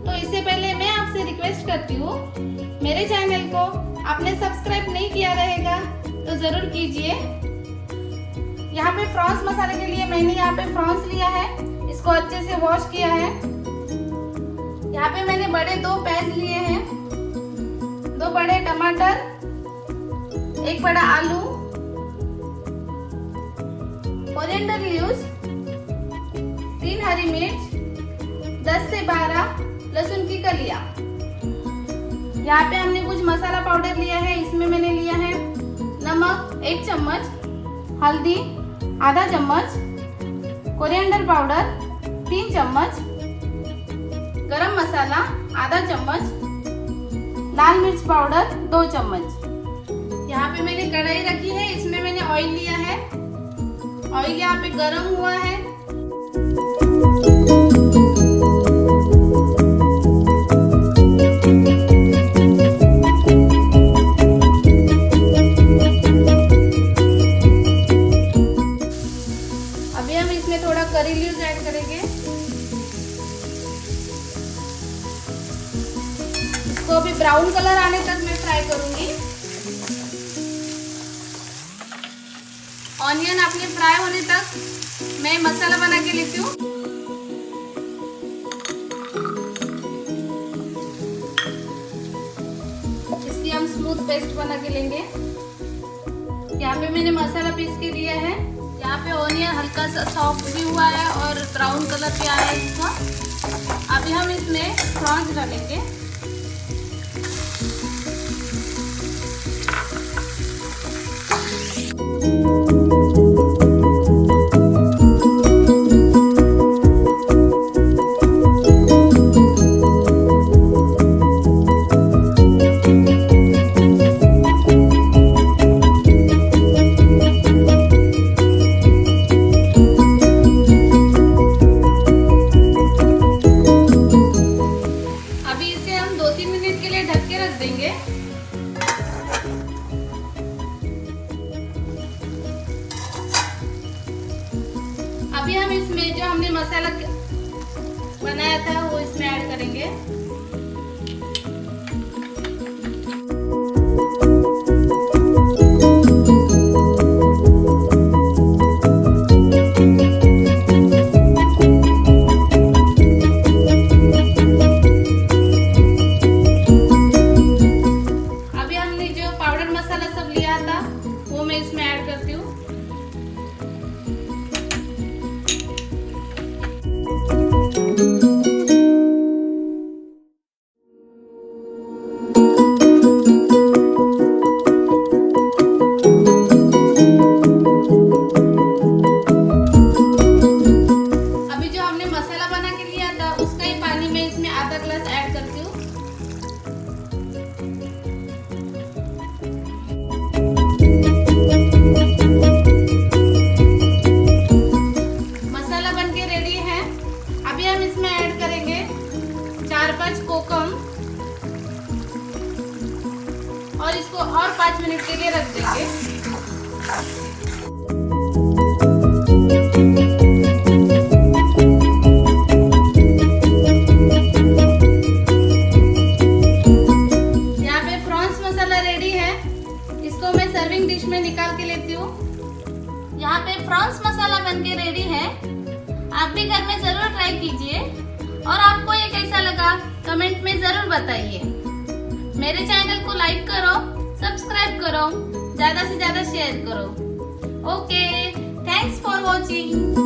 तो इससे पहले मैं आपसे रिक्वेस्ट करती हूँ, मेरे चैनल को आपने सब्सक्राइब नहीं किया रहेगा तो जरूर कीजिए। यहाँ पे प्रॉन्स मसाले के लिए मैंने यहाँ पे प्रॉन्स लिया है, इसको अच्छे से वॉश किया है। यहाँ पे मैंने बड़े 2 प्याज लिए हैं, 2 बड़े टमाटर, 1 बड़ा आलू, कोरिएंडर लीव्स, 3 हरी मिर्च, 10 से 12 लहसुन की कलियां। यहाँ पे हमने कुछ मसाला पाउडर लिया है, इसमें मैंने लिया है नमक 1 चम्मच, हल्दी आधा चम्मच, कोरिएंडर पाउडर 3 चम्मच, गरम मसाला आधा चम्मच, लाल मिर्च पाउडर 2 चम्मच। यहाँ पे मैंने कढ़ाई रखी है, इसमें मैंने ऑयल लिया है। ऑयल यहाँ पे गरम हुआ है। अभी हम इसमें थोड़ा करी लीव्स ऐड करेंगे। इसको अभी ब्राउन कलर आने तक मैं फ्राई करूंगी। ऑनियन अपने फ्राई होने तक मैं मसाला बना के लेती हूँ। इसकी हम स्मूथ पेस्ट बना के लेंगे। यहाँ पे मैंने मसाला पीस के लिया है। यहाँ पे ऑनियन हल्का सा सॉफ्ट भी हुआ है और ब्राउन कलर भी आया है इसका। अभी हम इसमें प्रॉन्स डालेंगे। अभी हम इसमें जो हमने मसाला बनाया था वो इसमें ऐड करेंगे। अभी हमने जो पाउडर मसाला सब लिया था वो मैं इसमें ऐड करती हूँ। कोकम और इसको और 5 मिनट के लिए रख देंगे। यहाँ पे प्रॉन्स मसाला रेडी है, इसको मैं सर्विंग डिश में निकाल के लेती हूँ। यहाँ पे प्रॉन्स मसाला बनके रेडी है, आप भी घर में जरूर ट्राई कीजिए और आपको ये कैसा लगा कमेंट में जरूर बताइए। मेरे चैनल को लाइक करो, सब्सक्राइब करो, ज्यादा से ज्यादा शेयर करो। Okay, thanks for watching.